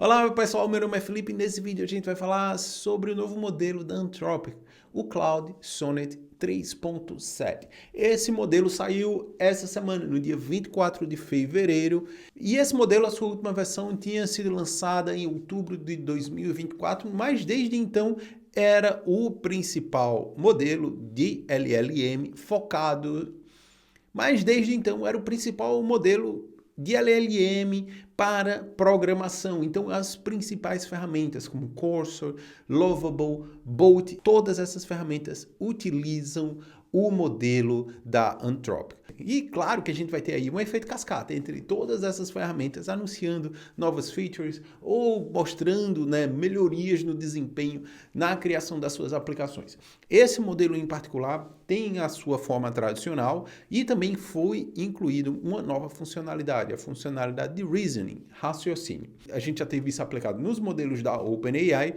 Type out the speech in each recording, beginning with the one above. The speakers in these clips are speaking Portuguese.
Olá, meu pessoal, meu nome é Felipe e nesse vídeo a gente vai falar sobre o novo modelo da Anthropic, o Claude Sonnet 3.7. Esse modelo saiu essa semana, no dia 24 de fevereiro, e esse modelo, a sua última versão, tinha sido lançada em outubro de 2024, mas desde então era o principal modelo de LLM focado, mas desde então era o principal modelo de LLM para programação. Então, as principais ferramentas como Cursor, Lovable, Bolt, todas essas ferramentas utilizam o modelo da Anthropic. E claro que a gente vai ter aí um efeito cascata entre todas essas ferramentas anunciando novas features ou mostrando, melhorias no desempenho na criação das suas aplicações. Esse modelo em particular tem a sua forma tradicional e também foi incluído uma nova funcionalidade, a funcionalidade de Reasoning, raciocínio. A gente já teve isso aplicado nos modelos da OpenAI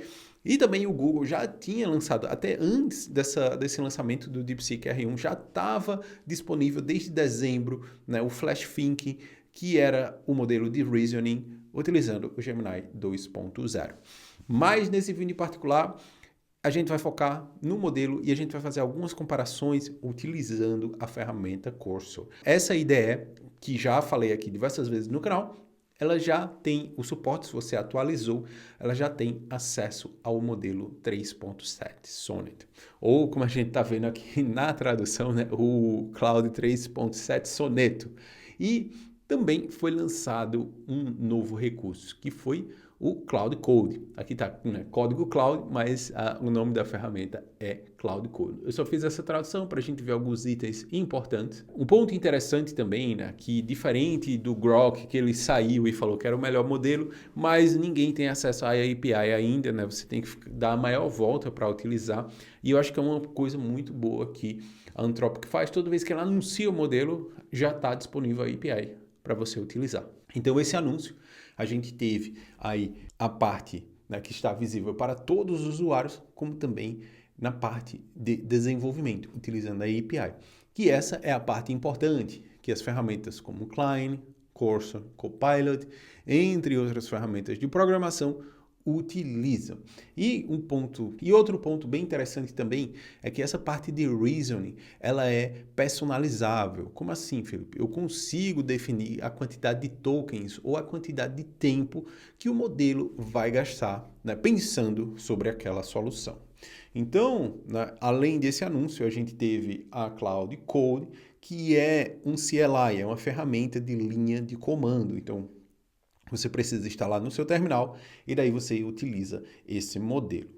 e também o Google já tinha lançado, até antes desse lançamento do DeepSeek R1, já estava disponível desde dezembro, o Flash Thinking, que era o modelo de Reasoning utilizando o Gemini 2.0. Mas nesse vídeo em particular, a gente vai focar no modelo e a gente vai fazer algumas comparações utilizando a ferramenta Cursor. Essa ideia, que já falei aqui diversas vezes no canal, ela já tem o suporte, se você atualizou, ela já tem acesso ao modelo 3.7 Sonnet. Ou, como a gente está vendo aqui na tradução, o Claude 3.7 Soneto. E também foi lançado um novo recurso, que foi o Claude Code. Aqui está código Cloud, mas o nome da ferramenta é Claude Code. Eu só fiz essa tradução para a gente ver alguns itens importantes. Um ponto interessante também, que diferente do Grok, que ele saiu e falou que era o melhor modelo, mas ninguém tem acesso à API ainda, você tem que dar a maior volta para utilizar. E eu acho que é uma coisa muito boa que a Anthropic faz. Toda vez que ela anuncia o modelo, já está disponível a API para você utilizar. Então esse anúncio, a gente teve aí a parte que está visível para todos os usuários, como também na parte de desenvolvimento, utilizando a API. Que essa é a parte importante, que as ferramentas como Cline, Cursor, Copilot, entre outras ferramentas de programação, utilizam. E outro ponto bem interessante também é que essa parte de reasoning, ela é personalizável. Como assim, Felipe? Eu consigo definir a quantidade de tokens ou a quantidade de tempo que o modelo vai gastar, pensando sobre aquela solução. Então, além desse anúncio, a gente teve a Claude Code, que é um CLI, é uma ferramenta de linha de comando. Então, você precisa instalar no seu terminal e daí você utiliza esse modelo.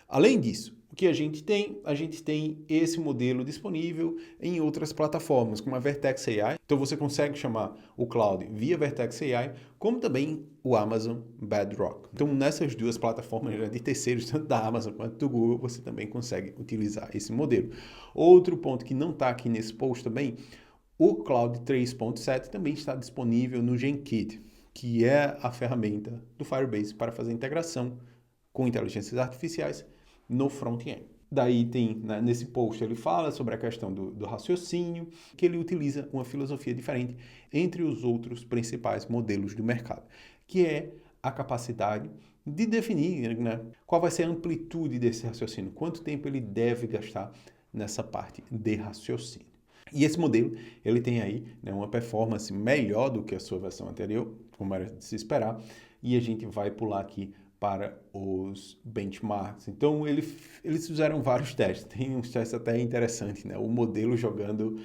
Além disso, o que a gente tem? A gente tem esse modelo disponível em outras plataformas, como a Vertex AI. Então você consegue chamar o Cloud via Vertex AI, como também o Amazon Bedrock. Então nessas duas plataformas de terceiros, tanto da Amazon quanto do Google, você também consegue utilizar esse modelo. Outro ponto que não está aqui nesse post também, o Claude 3.7 também está disponível no GenKit, que é a ferramenta do Firebase para fazer integração com inteligências artificiais no front-end. Daí tem, nesse post ele fala sobre a questão do raciocínio, que ele utiliza uma filosofia diferente entre os outros principais modelos do mercado, que é a capacidade de definir qual vai ser a amplitude desse raciocínio, quanto tempo ele deve gastar nessa parte de raciocínio. E esse modelo, ele tem aí uma performance melhor do que a sua versão anterior, como era de se esperar, e a gente vai pular aqui para os benchmarks. Então, eles fizeram vários testes, tem uns testes até interessantes, o modelo jogando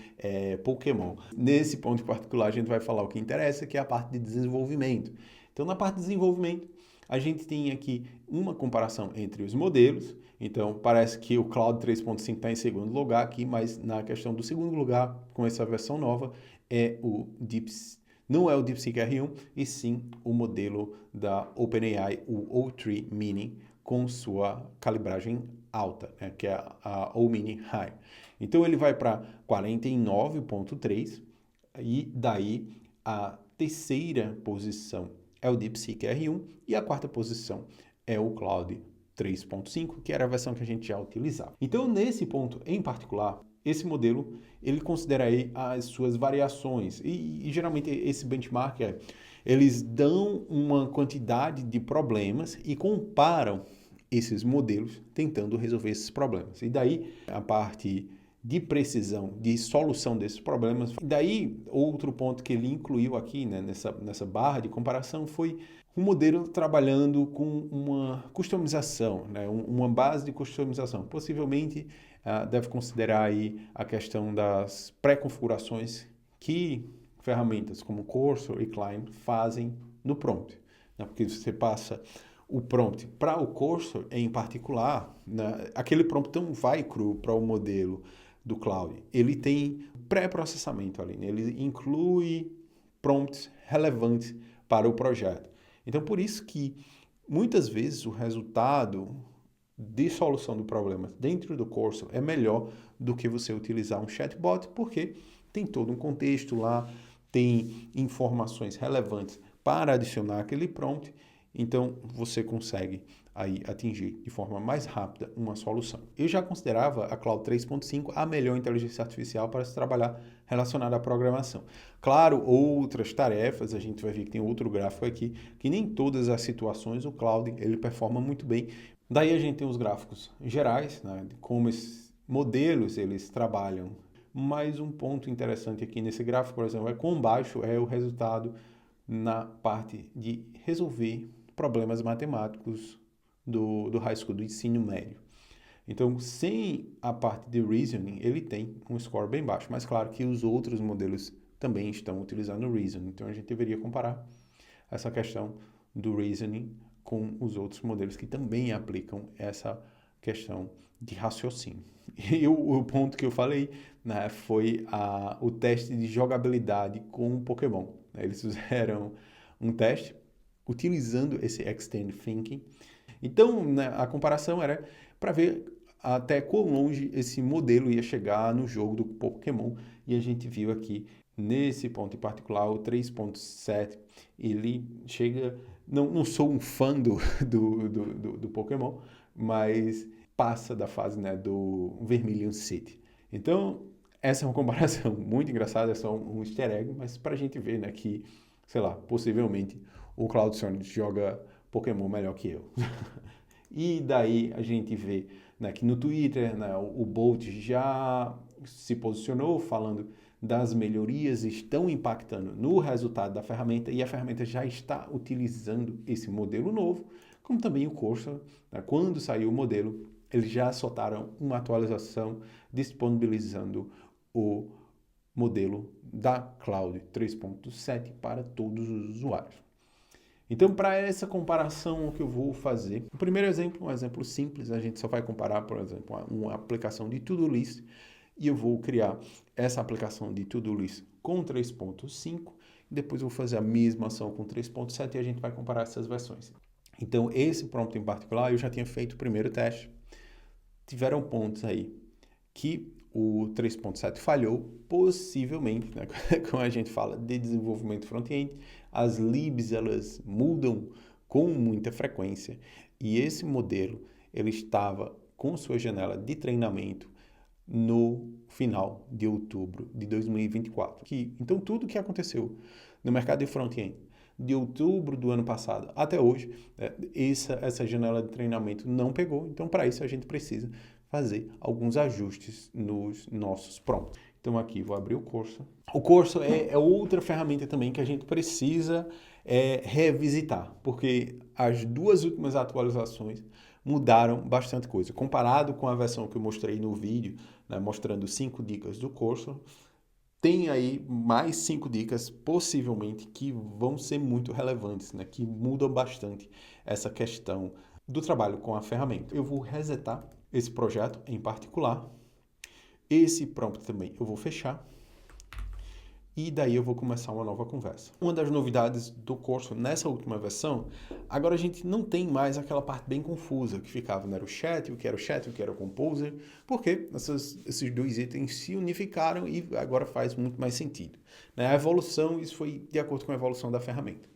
Pokémon. Nesse ponto em particular, a gente vai falar o que interessa, que é a parte de desenvolvimento. Então, na parte de desenvolvimento, a gente tem aqui uma comparação entre os modelos. Então, parece que o Claude 3.5 está em segundo lugar aqui, mas na questão do segundo lugar, com essa versão nova, não é o DeepSeek R1, e sim o modelo da OpenAI, o O3 Mini, com sua calibragem alta, que é a O-Mini High. Então, ele vai para 49.3, e daí a terceira posição é o DeepSeek R1 e a quarta posição é o Claude 3.5, que era a versão que a gente já utilizava. Então, nesse ponto em particular, esse modelo, ele considera aí as suas variações e geralmente esse benchmark Eles dão uma quantidade de problemas e comparam esses modelos tentando resolver esses problemas. E daí a parte de precisão, de solução desses problemas. E daí outro ponto que ele incluiu aqui, né, nessa barra de comparação foi um modelo trabalhando com uma customização, né, uma base de customização. Possivelmente deve considerar aí a questão das pré-configurações que ferramentas como Cursor e Climb fazem no prompt, né? Porque você passa o prompt para o Cursor em particular, né? Aquele prompt não vai cru para o modelo do Cloud. Ele tem pré-processamento ali, né? Ele inclui prompts relevantes para o projeto. Então, por isso que muitas vezes o resultado de solução do problema dentro do Cursor é melhor do que você utilizar um chatbot, porque tem todo um contexto lá, tem informações relevantes para adicionar aquele prompt, então você consegue aí atingir de forma mais rápida uma solução. Eu já considerava a Cloud 3.5 a melhor inteligência artificial para se trabalhar relacionada à programação. Claro, outras tarefas, a gente vai ver que tem outro gráfico aqui, que nem todas as situações o Cloud ele performa muito bem. Daí a gente tem os gráficos gerais, né, de como esses modelos eles trabalham. Mais um ponto interessante aqui nesse gráfico, por exemplo, é quão baixo é o resultado na parte de resolver problemas matemáticos do high school, do ensino médio. Então, sem a parte de reasoning, ele tem um score bem baixo. Mas claro que os outros modelos também estão utilizando o reasoning. Então, a gente deveria comparar essa questão do reasoning com os outros modelos que também aplicam essa questão de raciocínio. E o ponto que eu falei, né, foi o teste de jogabilidade com o Pokémon. Eles fizeram um teste utilizando esse Extend Thinking. Então, né, a comparação era para ver até quão longe esse modelo ia chegar no jogo do Pokémon. E a gente viu aqui, nesse ponto em particular, o 3.7, ele chega... Não sou um fã do Pokémon, mas passa da fase, né, do Vermilion City. Então, essa é uma comparação muito engraçada, é só um easter egg, mas para a gente ver, né, que, sei lá, possivelmente o Cloud Sonnet joga Pokémon melhor que eu. E daí a gente vê, né, que no Twitter, né, o Bolt já se posicionou falando das melhorias estão impactando no resultado da ferramenta e a ferramenta já está utilizando esse modelo novo, como também o Cursor, né, quando saiu o modelo, eles já soltaram uma atualização disponibilizando o modelo da Cloud 3.7 para todos os usuários. Então, para essa comparação que eu vou fazer, o primeiro exemplo, um exemplo simples, a gente só vai comparar, por exemplo, uma aplicação de To-Do List, e eu vou criar essa aplicação de To-Do List com 3.5, e depois eu vou fazer a mesma ação com 3.7 e a gente vai comparar essas versões. Então, esse prompt em particular, eu já tinha feito o primeiro teste, tiveram pontos aí que o 3.7 falhou, possivelmente, né? Quando a gente fala de desenvolvimento front-end, as libs elas mudam com muita frequência e esse modelo ele estava com sua janela de treinamento no final de outubro de 2024. Então tudo que aconteceu no mercado de front-end de outubro do ano passado até hoje, essa janela de treinamento não pegou, então para isso a gente precisa fazer alguns ajustes nos nossos prompts. Então aqui vou abrir o Cursor. O Cursor é outra ferramenta também que a gente precisa revisitar, porque as duas últimas atualizações mudaram bastante coisa. Comparado com a versão que eu mostrei no vídeo, né, mostrando 5 dicas do Cursor, tem aí mais 5 dicas, possivelmente, que vão ser muito relevantes, né, que mudam bastante essa questão do trabalho com a ferramenta. Eu vou resetar esse projeto em particular. Esse prompt também eu vou fechar. E daí eu vou começar uma nova conversa. Uma das novidades do Cursor nessa última versão, agora a gente não tem mais aquela parte bem confusa que ficava, né? O que era o Composer, porque esses dois itens se unificaram e agora faz muito mais sentido. Né? A evolução, isso foi de acordo com a evolução da ferramenta.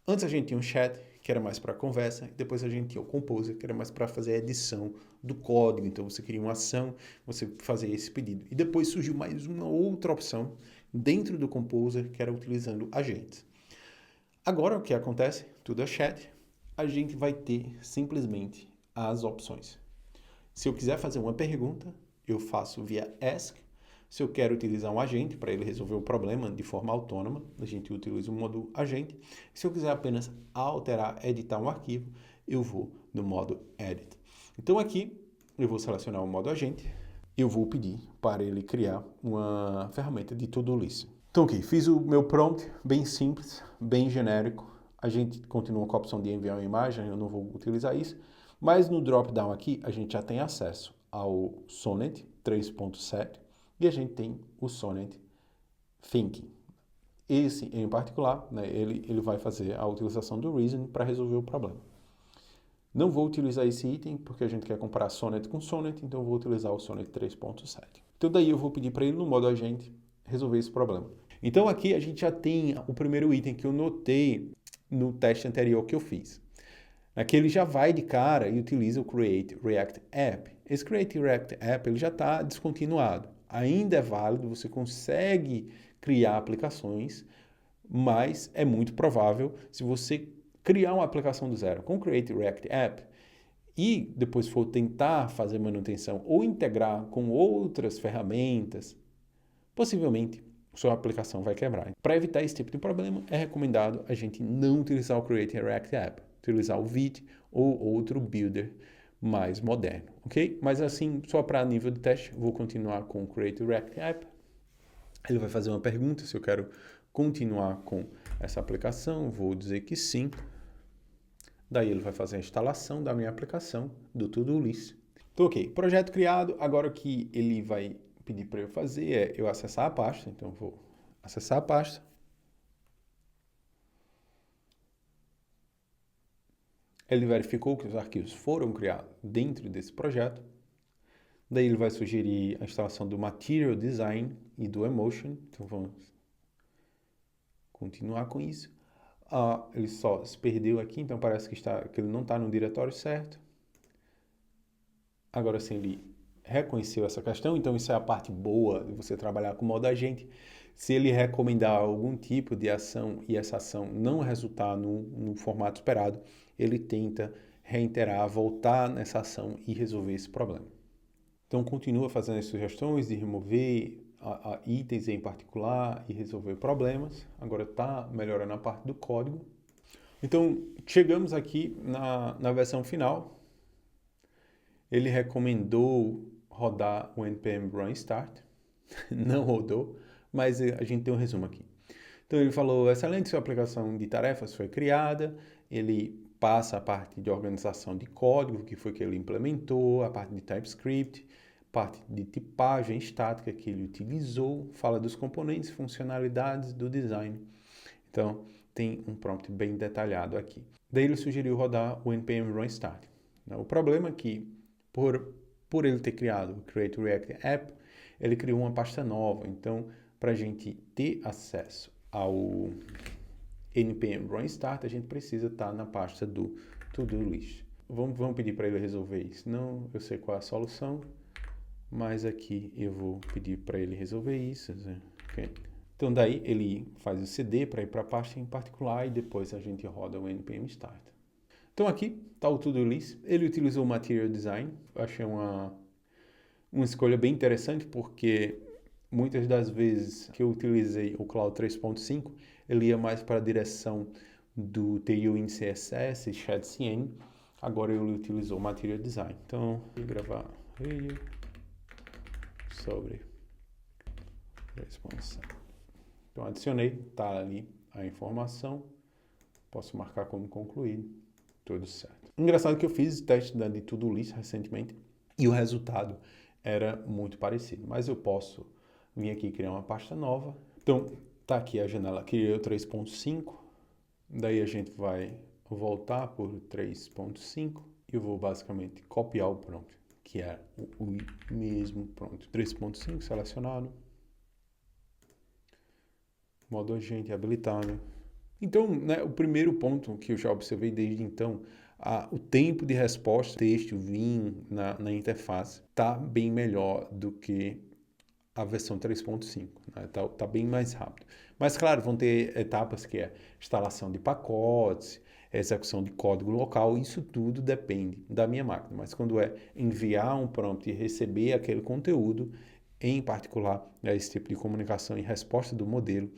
Antes a gente tinha um chat, que era mais para conversa, e depois a gente tinha o Composer, que era mais para fazer a edição do código. Então você queria uma ação, você fazia esse pedido. E depois surgiu mais uma outra opção dentro do Composer, que era utilizando agentes. Agora o que acontece? Tudo é chat. A gente vai ter simplesmente as opções. Se eu quiser fazer uma pergunta, eu faço via Ask. Se eu quero utilizar um agente para ele resolver o problema de forma autônoma, a gente utiliza o modo agente. Se eu quiser apenas alterar, editar um arquivo, eu vou no modo Edit. Então aqui eu vou selecionar o modo agente. Eu vou pedir para ele criar uma ferramenta de to-do list. Então aqui, fiz o meu prompt bem simples, bem genérico. A gente continua com a opção de enviar uma imagem, eu não vou utilizar isso. Mas no drop-down aqui, a gente já tem acesso ao Sonnet 3.7 e a gente tem o Sonnet Thinking. Esse, em particular, né, ele vai fazer a utilização do Reason para resolver o problema. Não vou utilizar esse item porque a gente quer comparar Sonnet com Sonnet, então eu vou utilizar o Sonnet 3.7. Então daí eu vou pedir para ele, no modo agente, resolver esse problema. Então aqui a gente já tem o primeiro item que eu notei no teste anterior que eu fiz. Aqui ele já vai de cara e utiliza o Create React App. Esse Create React App ele já está descontinuado. Ainda é válido, você consegue criar aplicações, mas é muito provável, se você criar uma aplicação do zero com o Create React App e depois for tentar fazer manutenção ou integrar com outras ferramentas, possivelmente sua aplicação vai quebrar. Para evitar esse tipo de problema, é recomendado a gente não utilizar o Create React App, utilizar o Vite ou outro builder mais moderno, ok? Mas assim, só para nível de teste, vou continuar com o Create React App. Ele vai fazer uma pergunta se eu quero continuar com essa aplicação, vou dizer que sim. Daí ele vai fazer a instalação da minha aplicação do To-Do List. Então, ok, projeto criado. Agora o que ele vai pedir para eu fazer é eu acessar a pasta. Então, vou acessar a pasta. Ele verificou que os arquivos foram criados dentro desse projeto. Daí ele vai sugerir a instalação do Material Design e do Emotion. Então, vamos continuar com isso. Ele só se perdeu aqui, então parece que ele não está no diretório certo. Agora sim, ele reconheceu essa questão, então isso é a parte boa de você trabalhar com modo agente. Se ele recomendar algum tipo de ação e essa ação não resultar no formato esperado, ele tenta reiterar, voltar nessa ação e resolver esse problema. Então continua fazendo as sugestões de remover itens em particular e resolver problemas. Agora está melhorando a parte do código. Então chegamos aqui na versão final. Ele recomendou rodar o npm run start, não rodou, mas a gente tem um resumo aqui. Então ele falou, excelente, sua aplicação de tarefas foi criada, ele passa a parte de organização de código, que foi que ele implementou, a parte de TypeScript, parte de tipagem estática que ele utilizou, fala dos componentes, funcionalidades do design. Então tem um prompt bem detalhado aqui. Daí ele sugeriu rodar o npm run start. O problema é que por ele ter criado o Create React App, ele criou uma pasta nova. Então, para a gente ter acesso ao npm run start, a gente precisa estar na pasta do to-do list. Vamos pedir para ele resolver isso. Não, eu sei qual é a solução, mas aqui eu vou pedir para ele resolver isso. Okay? Então, daí ele faz o CD para ir para a pasta em particular e depois a gente roda o npm start. Então aqui está o To-Do List. Ele utilizou o Material Design. Eu achei uma escolha bem interessante porque muitas das vezes que eu utilizei o Cloud 3.5, ele ia mais para a direção do Tailwind CSS, ShadCN. Agora ele utilizou o Material Design. Então, vou gravar vídeo sobre 3.7. Então adicionei, está ali a informação. Posso marcar como concluído. Tudo certo. Engraçado que eu fiz teste de To-Do List recentemente e o resultado era muito parecido, mas eu posso vir aqui criar uma pasta nova. Então, tá aqui a janela, criei o 3.5, daí a gente vai voltar por 3.5 e eu vou basicamente copiar o prompt, que é o mesmo prompt. 3.5 selecionado, modo agente habilitado. Então, né, o primeiro ponto que eu já observei desde então, o tempo de resposta, texto, vir na interface, está bem melhor do que a versão 3.5, né? Tá bem mais rápido. Mas, claro, vão ter etapas que é instalação de pacotes, execução de código local, isso tudo depende da minha máquina. Mas quando é enviar um prompt e receber aquele conteúdo, em particular, esse tipo de comunicação e resposta do modelo,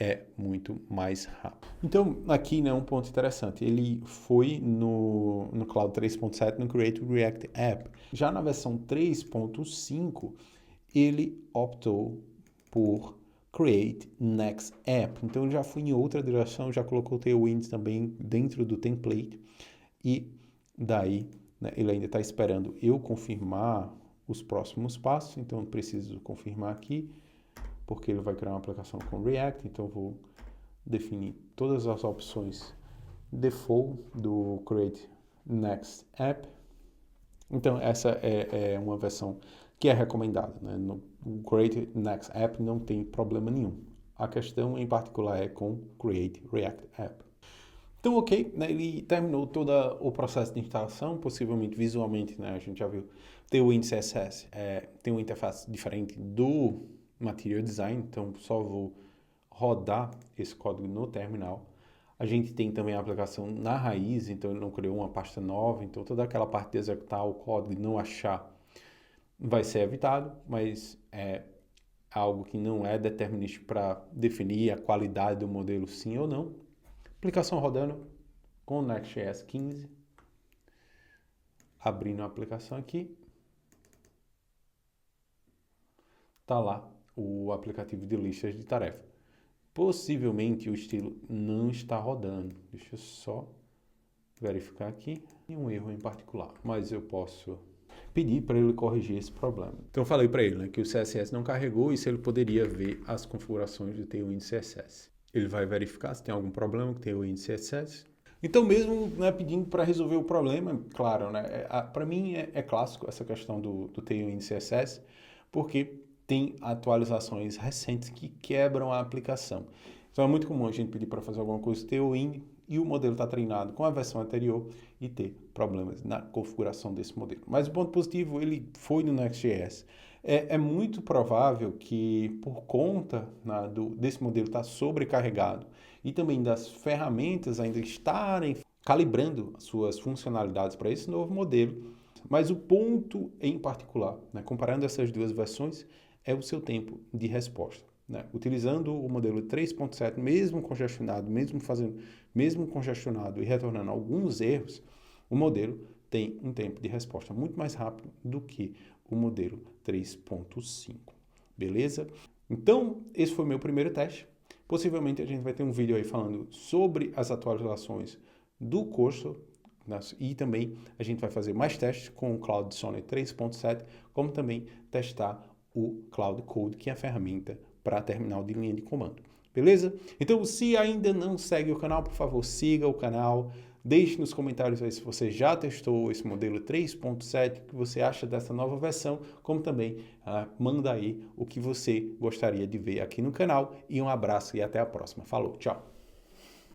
é muito mais rápido. Então, aqui, né, um ponto interessante, ele foi no Cloud 3.7, no Create React App. Já na versão 3.5, ele optou por Create Next App. Então, ele já foi em outra direção, já colocou o Tailwind também dentro do template. E daí, né, ele ainda está esperando eu confirmar os próximos passos. Então, eu preciso confirmar aqui, porque ele vai criar uma aplicação com React, então eu vou definir todas as opções default do Create Next App. Então, essa é uma versão que é recomendada, né? No Create Next App não tem problema nenhum. A questão em particular é com Create React App. Então, ok, né, ele terminou todo o processo de instalação, possivelmente visualmente, né, a gente já viu, tem o CSS, tem uma interface diferente do Material Design, então só vou rodar esse código no terminal. A gente tem também a aplicação na raiz, então ele não criou uma pasta nova, então toda aquela parte de executar o código e não achar vai ser evitado, mas é algo que não é determinístico para definir a qualidade do modelo sim ou não. Aplicação rodando com o Next.js 15. Abrindo a aplicação aqui. Tá lá o aplicativo de listas de tarefa. Possivelmente o estilo não está rodando. Deixa eu só verificar aqui. Nenhum erro em particular, mas eu posso pedir para ele corrigir esse problema. Então eu falei para ele, né, que o CSS não carregou e se ele poderia ver as configurações do Tailwind CSS. Ele vai verificar se tem algum problema com o Tailwind CSS. Então mesmo, né, pedindo para resolver o problema, claro, né, para mim é clássico essa questão do Tailwind CSS, porque tem atualizações recentes que quebram a aplicação. Então é muito comum a gente pedir para fazer alguma coisa no Tailwind e o modelo está treinado com a versão anterior e ter problemas na configuração desse modelo. Mas o ponto positivo, ele foi no Next.js. É muito provável que, por conta, né, desse modelo estar sobrecarregado e também das ferramentas ainda estarem calibrando suas funcionalidades para esse novo modelo, mas o ponto em particular, né, comparando essas duas versões, é o seu tempo de resposta. Né? Utilizando o modelo 3.7, mesmo congestionado e retornando alguns erros, o modelo tem um tempo de resposta muito mais rápido do que o modelo 3.5. Beleza? Então, esse foi o meu primeiro teste. Possivelmente a gente vai ter um vídeo aí falando sobre as atualizações do Cursor, né? E também a gente vai fazer mais testes com o Cloud Sonnet 3.7, como também testar o Cloud Code, que é a ferramenta para terminal de linha de comando. Beleza? Então, se ainda não segue o canal, por favor, siga o canal. Deixe nos comentários aí se você já testou esse modelo 3.7, o que você acha dessa nova versão, como também manda aí o que você gostaria de ver aqui no canal. E um abraço e até a próxima. Falou, tchau!